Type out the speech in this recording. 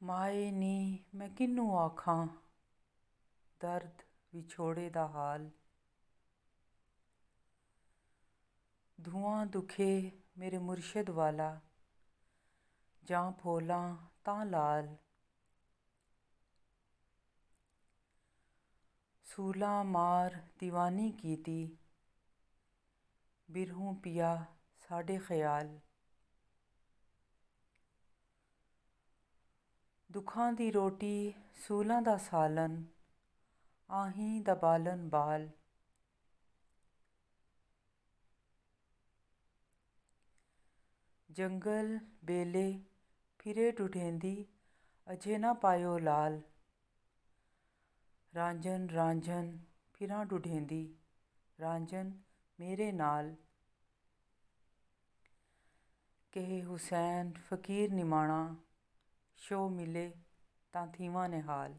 ਮਾਏ ਨੀ ਮੈਂ ਕਿਹਨੂੰ ਆਖਾਂ ਦਰਦ ਵਿਛੋੜੇ ਦਾ ਹਾਲ। ਧੂਆਂ ਦੁਖੇ ਮੇਰੇ ਮੁਰਸ਼ਿਦ ਵਾਲਾ, ਜਾਂ ਫੋਲਾਂ ਤਾਂ ਲਾਲ। ਸੂਲਾਂ ਮਾਰ ਦੀਵਾਨੀ ਕੀਤੀ, ਬਿਰਹੋਂ ਪਿਆ ਸਾਡੇ ਖਿਆਲ। ਦੁੱਖਾਂ ਦੀ ਰੋਟੀ ਸੂਲਾਂ ਦਾ ਸਾਲਨ, ਆਹੀਂ ਦਾ ਬਾਲਨ ਬਾਲ। ਜੰਗਲ ਬੇਲੇ ਫਿਰੇ ਢੂੰਢੇਂਦੀ, ਅਜੇ ਨਾ ਪਾਇਓ ਲਾਲ। ਰਾਂਝਣ ਰਾਂਝਣ ਫਿਰਾਂ ਢੂੰਢੇਂਦੀ, ਰਾਂਝਣ ਮੇਰੇ ਨਾਲ। ਕਹੇ ਹੁਸੈਨ ਫ਼ਕੀਰ ਨਿਮਾਣਾ, ਸ਼ੌ ਮਿਲੇ ਤਾਂ ਥੀਵਾਂ ਨਿਹਾਲ।